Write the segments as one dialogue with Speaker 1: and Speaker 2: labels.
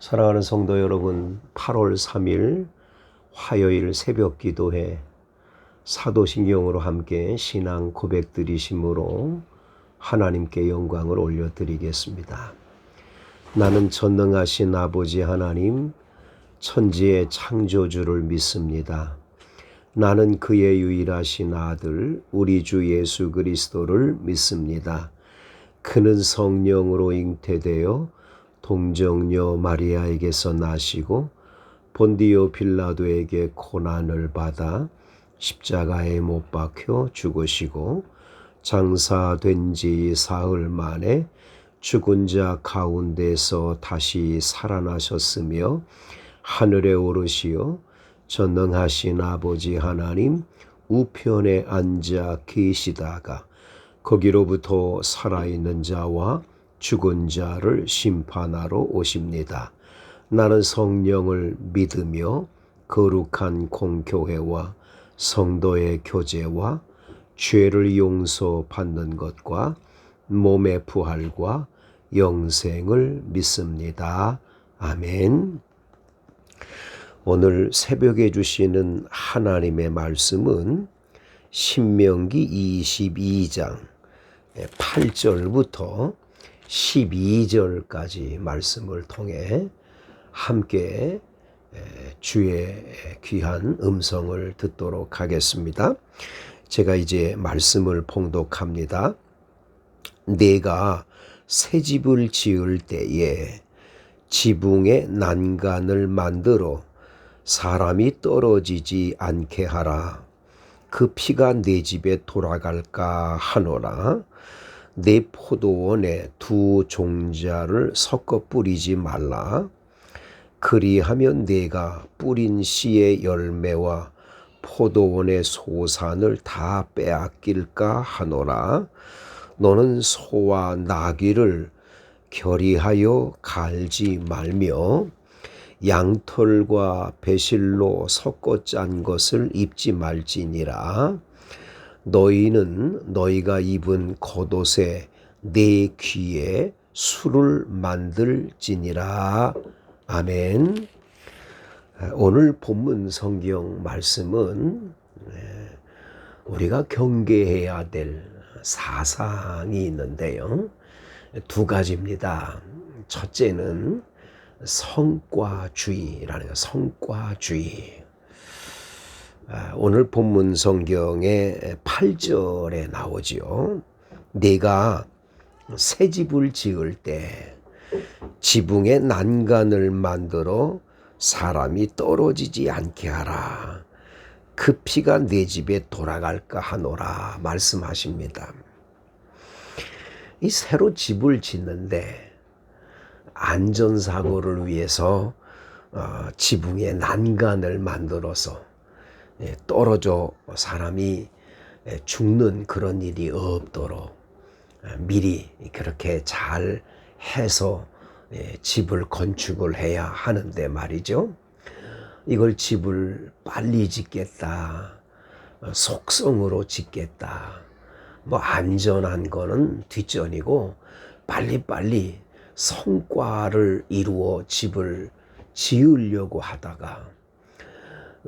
Speaker 1: 사랑하는 성도 여러분, 8월 3일 화요일 새벽 기도회 사도신경으로 함께 신앙 고백 드리심으로 하나님께 영광을 올려드리겠습니다. 나는 전능하신 아버지 하나님, 천지의 창조주를 믿습니다. 나는 그의 유일하신 아들, 우리 주 예수 그리스도를 믿습니다. 그는 성령으로 잉태되어 동정녀 마리아에게서 나시고 본디오 빌라도에게 고난을 받아 십자가에 못 박혀 죽으시고 장사된 지 사흘 만에 죽은 자 가운데서 다시 살아나셨으며 하늘에 오르시어 전능하신 아버지 하나님 우편에 앉아 계시다가 거기로부터 살아있는 자와 죽은 자를 심판하러 오십니다. 나는 성령을 믿으며 거룩한 공교회와 성도의 교제와 죄를 용서받는 것과 몸의 부활과 영생을 믿습니다. 아멘. 오늘 새벽에 주시는 하나님의 말씀은 신명기 22장 8절부터 12절까지 말씀을 통해 함께 주의 귀한 음성을 듣도록 하겠습니다. 제가 이제 말씀을 봉독합니다. 내가 새 집을 지을 때에 지붕에 난간을 만들어 사람이 떨어지지 않게 하라. 그 피가 내 집에 돌아갈까 하노라. 내 포도원에 두 종자를 섞어 뿌리지 말라. 그리하면 내가 뿌린 씨의 열매와 포도원의 소산을 다 빼앗길까 하노라. 너는 소와 나귀를 결의하여 갈지 말며 양털과 배실로 섞어 짠 것을 입지 말지니라. 너희는 너희가 입은 겉옷에 내 귀에 술을 만들지니라. 아멘. 오늘 본문 성경 말씀은 우리가 경계해야 될 사상이 있는데요. 두 가지입니다. 첫째는 성과주의라는 거예요. 성과주의. 오늘 본문 성경의 8절에 나오지요. 내가 새 집을 지을 때 지붕에 난간을 만들어 사람이 떨어지지 않게 하라. 그 피가 내 집에 돌아갈까 하노라 말씀하십니다. 이 새로 집을 짓는데 안전사고를 위해서 지붕에 난간을 만들어서 떨어져 사람이 죽는 그런 일이 없도록 미리 그렇게 잘 해서 집을 건축을 해야 하는데 말이죠. 이걸 집을 빨리 짓겠다, 속성으로 짓겠다, 뭐 안전한 거는 뒷전이고 빨리빨리 성과를 이루어 집을 지으려고 하다가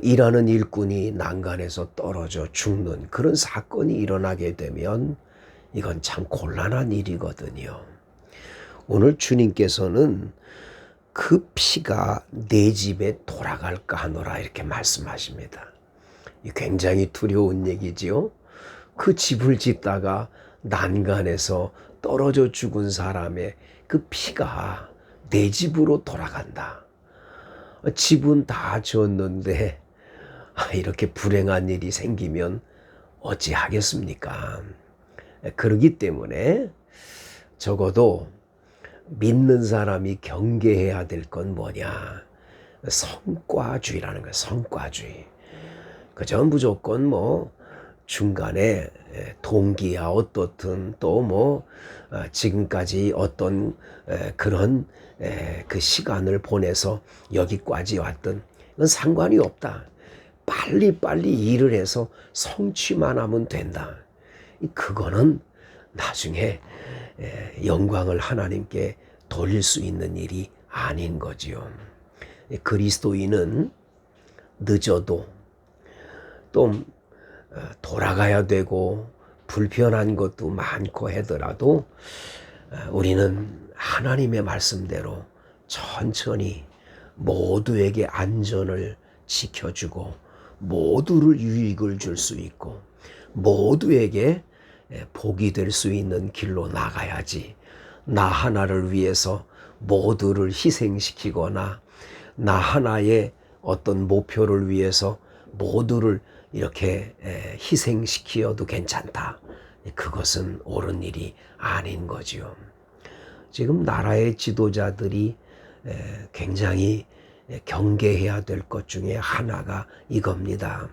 Speaker 1: 일하는 일꾼이 난간에서 떨어져 죽는 그런 사건이 일어나게 되면 이건 참 곤란한 일이거든요. 오늘 주님께서는 그 피가 내 집에 돌아갈까 하노라 이렇게 말씀하십니다. 굉장히 두려운 얘기지요. 그 집을 짓다가 난간에서 떨어져 죽은 사람의 그 피가 내 집으로 돌아간다. 집은 다 지었는데 이렇게 불행한 일이 생기면 어찌하겠습니까? 그렇기 때문에 적어도 믿는 사람이 경계해야 될 건 뭐냐? 성과주의라는 거예요. 성과주의. 그저 무조건 뭐 중간에 동기야 어떻든 또 뭐 지금까지 어떤 그런 그 시간을 보내서 여기까지 왔든 그건 상관이 없다. 빨리빨리 일을 해서 성취만 하면 된다. 그거는 나중에 영광을 하나님께 돌릴 수 있는 일이 아닌 거지요. 그리스도인은 늦어도 또 돌아가야 되고 불편한 것도 많고 하더라도 우리는 하나님의 말씀대로 천천히 모두에게 안전을 지켜주고 모두를 유익을 줄 수 있고 모두에게 복이 될 수 있는 길로 나가야지, 나 하나를 위해서 모두를 희생시키거나 나 하나의 어떤 목표를 위해서 모두를 이렇게 희생시키어도 괜찮다. 그것은 옳은 일이 아닌 거지요. 지금 나라의 지도자들이 굉장히 경계해야 될 것 중에 하나가 이겁니다.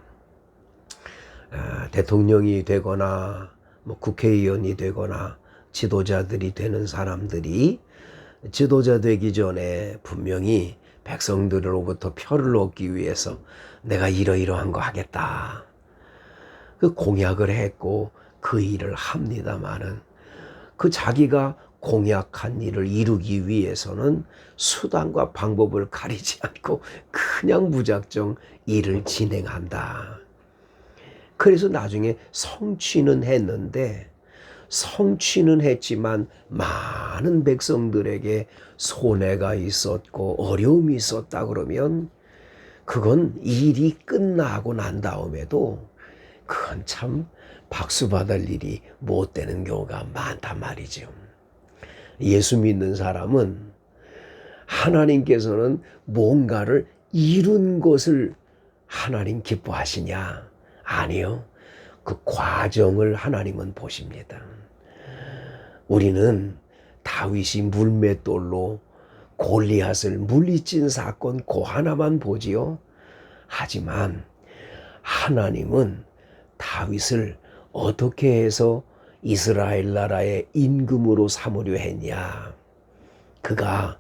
Speaker 1: 대통령이 되거나 국회의원이 되거나 지도자들이 되는 사람들이 지도자 되기 전에 분명히 백성들로부터 표를 얻기 위해서 내가 이러이러한 거 하겠다, 그 공약을 했고 그 일을 합니다마는 그 자기가 공약한 일을 이루기 위해서는 수단과 방법을 가리지 않고 그냥 무작정 일을 진행한다. 그래서 나중에 성취는 했지만 많은 백성들에게 손해가 있었고 어려움이 있었다 그러면 그건 일이 끝나고 난 다음에도 그건 참 박수 받을 일이 못 되는 경우가 많단 말이죠. 예수 믿는 사람은 하나님께서는 뭔가를 이룬 것을 하나님 기뻐하시냐? 아니요. 그 과정을 하나님은 보십니다. 우리는 다윗이 물맷돌로 골리앗을 물리친 사건 그 하나만 보지요. 하지만 하나님은 다윗을 어떻게 해서 이스라엘 나라의 임금으로 삼으려 했냐? 그가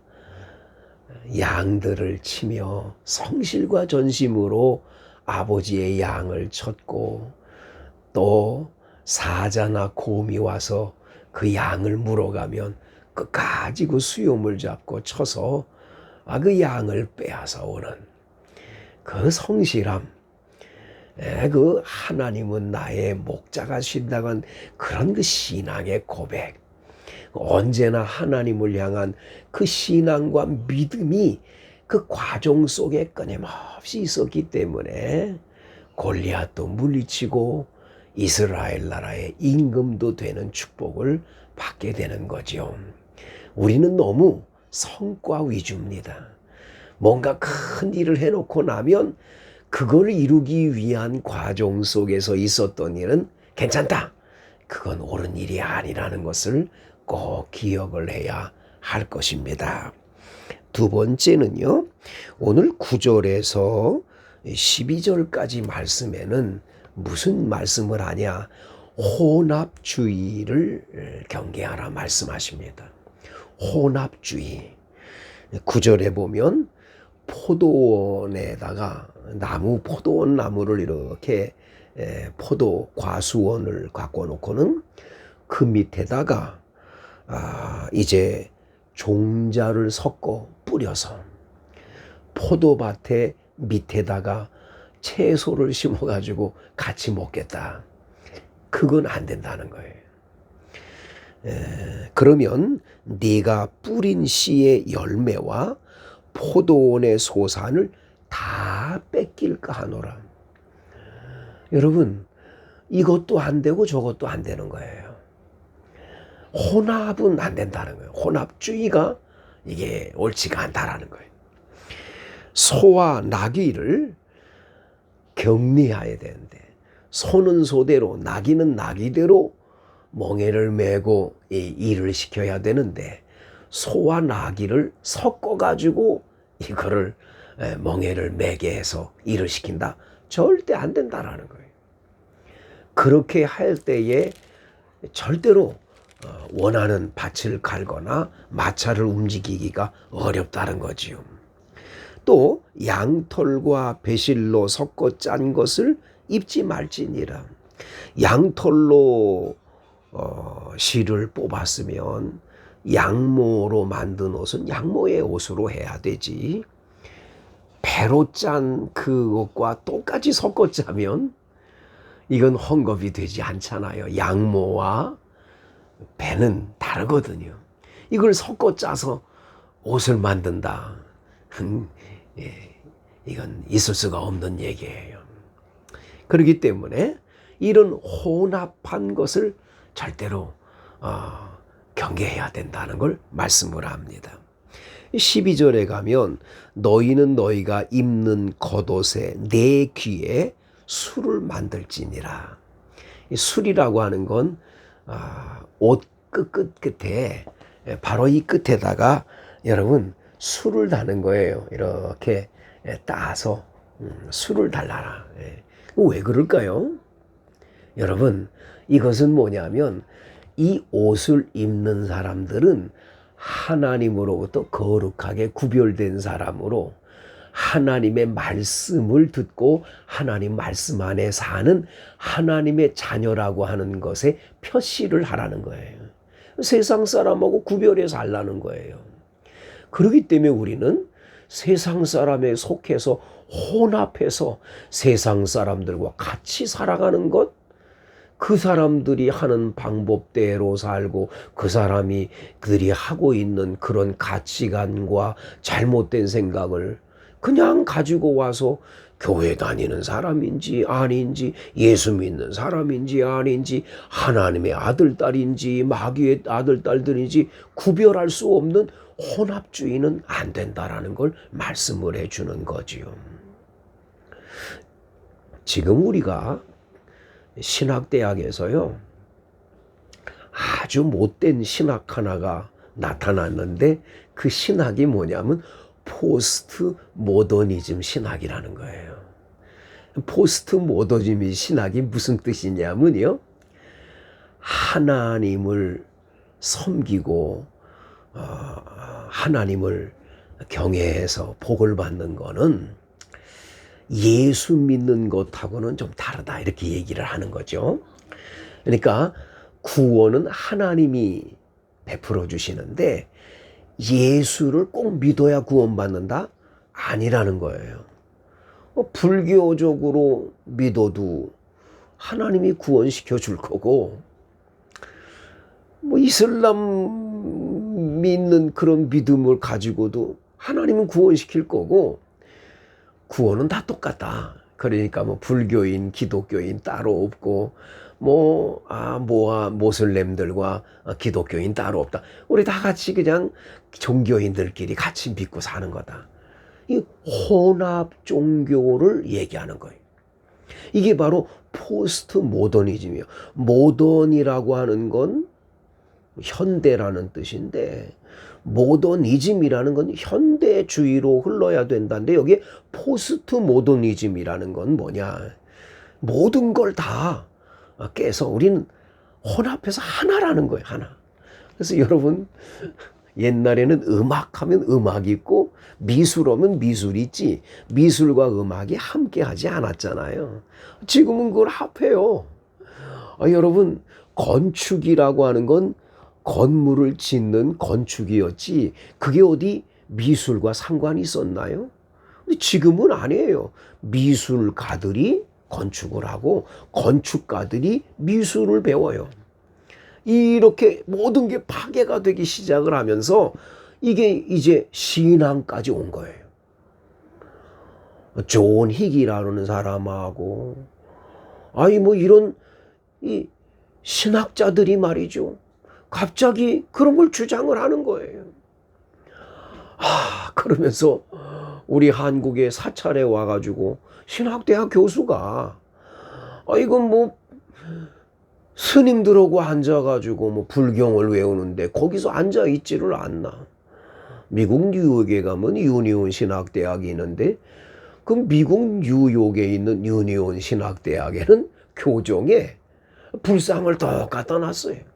Speaker 1: 양들을 치며 성실과 전심으로 아버지의 양을 쳤고 또 사자나 곰이 와서 그 양을 물어가면 끝까지 그 수염을 잡고 쳐서 그 양을 빼앗아 오는 그 성실함, 그 하나님은 나의 목자가신다는 그런 그 신앙의 고백, 언제나 하나님을 향한 그 신앙과 믿음이 그 과정 속에 끊임없이 있었기 때문에 골리앗도 물리치고 이스라엘 나라의 임금도 되는 축복을 받게 되는 거죠. 우리는 너무 성과 위주입니다. 뭔가 큰 일을 해놓고 나면 그걸 이루기 위한 과정 속에서 있었던 일은 괜찮다, 그건 옳은 일이 아니라는 것을 꼭 기억을 해야 할 것입니다. 두 번째는요, 오늘 9절에서 12절까지 말씀에는 무슨 말씀을 하냐? 혼합주의를 경계하라 말씀하십니다. 혼합주의. 9절에 보면 포도원에다가 포도원 나무를 이렇게 포도 과수원을 갖고 놓고는 그 밑에다가 이제 종자를 섞어 뿌려서 포도밭의 밑에다가 채소를 심어가지고 같이 먹겠다. 그건 안 된다는 거예요. 그러면 네가 뿌린 씨의 열매와 포도원의 소산을 다 뺏길까 하노라. 여러분, 이것도 안 되고 저것도 안 되는 거예요. 혼합은 안 된다는 거예요. 혼합주의가 이게 옳지가 않다라는 거예요. 소와 나귀를 격리해야 되는데 소는 소대로 나귀는 나귀대로 멍에를 메고 일을 시켜야 되는데 소와 나귀를 섞어가지고 이거를 멍에를 매게 해서 일을 시킨다? 절대 안 된다라는 거예요. 그렇게 할 때에 절대로 원하는 밭을 갈거나 마차를 움직이기가 어렵다는 거지요. 또 양털과 배실로 섞어 짠 것을 입지 말지니라. 양털로 실을 뽑았으면 양모로 만든 옷은 양모의 옷으로 해야 되지. 배로 짠 그것과 똑같이 섞어 짜면 이건 헝겊이 되지 않잖아요. 양모와 배는 다르거든요. 이걸 섞어 짜서 옷을 만든다. 예, 이건 있을 수가 없는 얘기예요. 그렇기 때문에 이런 혼합한 것을 절대로 경계해야 된다는 걸 말씀을 합니다. 12절에 가면 너희는 너희가 입는 겉옷에 내 귀에 술을 만들지니라. 이 술이라고 하는 건 옷 끝에 바로 이 끝에다가 여러분 술을 다는 거예요. 이렇게 따서 술을 달라라. 왜 그럴까요? 여러분 이것은 뭐냐면 이 옷을 입는 사람들은 하나님으로부터 거룩하게 구별된 사람으로 하나님의 말씀을 듣고 하나님 말씀 안에 사는 하나님의 자녀라고 하는 것에 표시를 하라는 거예요. 세상 사람하고 구별해서 살라는 거예요. 그렇기 때문에 우리는 세상 사람에 속해서 혼합해서 세상 사람들과 같이 살아가는 것, 그 사람들이 하는 방법대로 살고 그 사람이 그들이 하고 있는 그런 가치관과 잘못된 생각을 그냥 가지고 와서 교회 다니는 사람인지 아닌지 예수 믿는 사람인지 아닌지 하나님의 아들 딸인지 마귀의 아들 딸들인지 구별할 수 없는 혼합주의는 안 된다라는 걸 말씀을 해주는 거지요. 지금 우리가 신학대학에서요 아주 못된 신학 하나가 나타났는데 그 신학이 뭐냐면 포스트 모더니즘 신학이라는 거예요. 포스트 모더니즘 신학이 무슨 뜻이냐면요 하나님을 섬기고 하나님을 경외해서 복을 받는 거는 예수 믿는 것하고는 좀 다르다 이렇게 얘기를 하는 거죠. 그러니까 구원은 하나님이 베풀어 주시는데 예수를 꼭 믿어야 구원받는다? 아니라는 거예요. 불교적으로 믿어도 하나님이 구원시켜 줄 거고 이슬람 믿는 그런 믿음을 가지고도 하나님은 구원시킬 거고 구원은 다 똑같다. 그러니까 불교인, 기독교인 따로 없고 모슬렘들과 기독교인 따로 없다. 우리 다 같이 그냥 종교인들끼리 같이 믿고 사는 거다. 이 혼합 종교를 얘기하는 거예요. 이게 바로 포스트 모더니즘이에요. 모던이라고 하는 건 현대라는 뜻인데 모더니즘이라는 건 현대주의로 흘러야 된다는데 여기에 포스트 모더니즘이라는 건 뭐냐. 모든 걸 다 깨서 우리는 혼합해서 하나라는 거예요. 하나. 그래서 여러분 옛날에는 음악하면 음악이 있고 미술하면 미술이 있지 미술과 음악이 함께 하지 않았잖아요. 지금은 그걸 합해요. 여러분 건축이라고 하는 건 건물을 짓는 건축이었지 그게 어디 미술과 상관이 있었나요? 지금은 아니에요. 미술가들이 건축을 하고 건축가들이 미술을 배워요. 이렇게 모든 게 파괴가 되기 시작을 하면서 이게 이제 신앙까지 온 거예요. 존 힉이라는 사람하고 이런 이 신학자들이 말이죠. 갑자기 그런 걸 주장을 하는 거예요. 그러면서 우리 한국에 사찰에 와가지고 신학대학 교수가 이건 스님들하고 앉아가지고 불경을 외우는데 거기서 앉아있지를 않나. 미국 뉴욕에 가면 유니온 신학대학이 있는데 그 미국 뉴욕에 있는 유니온 신학대학에는 교정에 불상을 더 갖다 놨어요.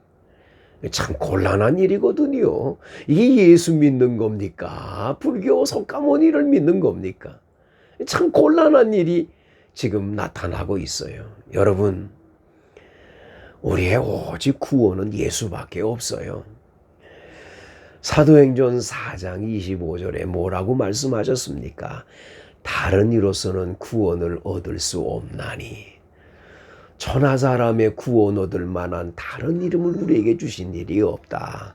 Speaker 1: 참 곤란한 일이거든요. 이게 예수 믿는 겁니까? 불교 석가모니를 믿는 겁니까? 참 곤란한 일이 지금 나타나고 있어요. 여러분, 우리의 오직 구원은 예수밖에 없어요. 사도행전 4장 25절에 뭐라고 말씀하셨습니까? 다른 이로서는 구원을 얻을 수 없나니. 천하 사람의 구원 얻을 만한 다른 이름을 우리에게 주신 일이 없다.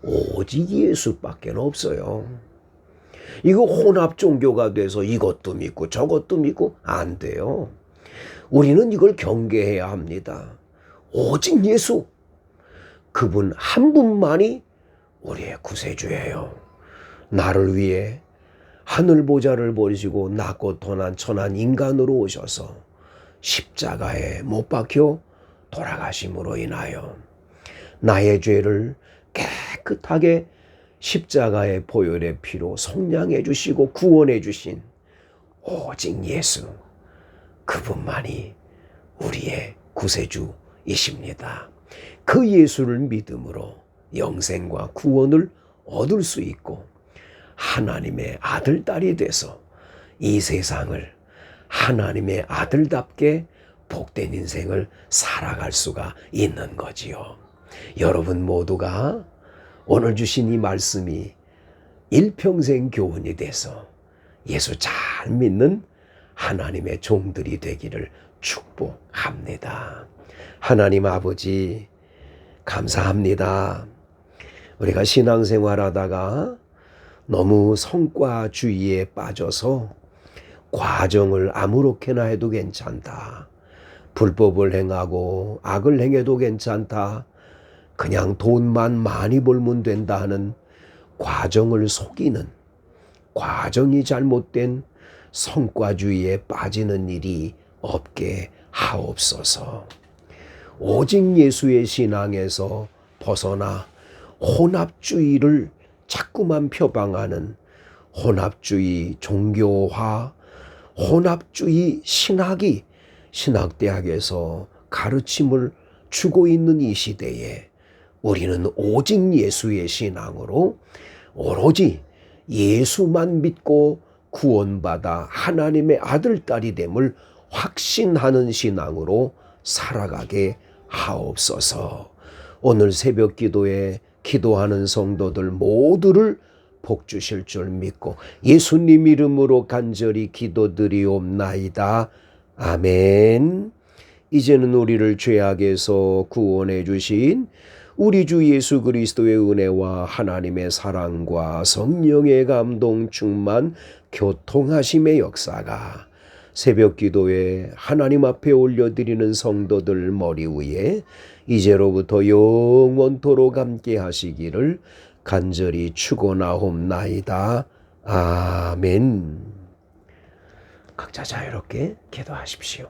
Speaker 1: 오직 예수밖에 없어요. 이거 혼합 종교가 돼서 이것도 믿고 저것도 믿고 안 돼요. 우리는 이걸 경계해야 합니다. 오직 예수, 그분 한 분만이 우리의 구세주예요. 나를 위해 하늘 보좌를 버리시고 낮고 떠난 천한 인간으로 오셔서 십자가에 못 박혀 돌아가심으로 인하여 나의 죄를 깨끗하게 십자가의 보혈의 피로 속량해 주시고 구원해 주신 오직 예수, 그분만이 우리의 구세주이십니다. 그 예수를 믿음으로 영생과 구원을 얻을 수 있고 하나님의 아들, 딸이 돼서 이 세상을 하나님의 아들답게 복된 인생을 살아갈 수가 있는 거지요. 여러분 모두가 오늘 주신 이 말씀이 일평생 교훈이 돼서 예수 잘 믿는 하나님의 종들이 되기를 축복합니다. 하나님 아버지, 감사합니다. 우리가 신앙생활하다가 너무 성과주의에 빠져서 과정을 아무렇게나 해도 괜찮다. 불법을 행하고 악을 행해도 괜찮다. 그냥 돈만 많이 벌면 된다 하는 과정을 속이는, 과정이 잘못된 성과주의에 빠지는 일이 없게 하옵소서. 오직 예수의 신앙에서 벗어나 혼합주의를 자꾸만 표방하는 혼합주의 종교화, 혼합주의 신학이 신학대학에서 가르침을 주고 있는 이 시대에 우리는 오직 예수의 신앙으로 오로지 예수만 믿고 구원받아 하나님의 아들, 딸이 됨을 확신하는 신앙으로 살아가게 하옵소서. 오늘 새벽 기도에 기도하는 성도들 모두를 복 주실 줄 믿고 예수님 이름으로 간절히 기도드리옵나이다. 아멘. 이제는 우리를 죄악에서 구원해 주신 우리 주 예수 그리스도의 은혜와 하나님의 사랑과 성령의 감동 충만 교통하심의 역사가 새벽 기도에 하나님 앞에 올려드리는 성도들 머리 위에 이제로부터 영원토록 함께 하시기를 간절히 축원하옵나이다. 아멘. 각자 자유롭게 기도하십시오.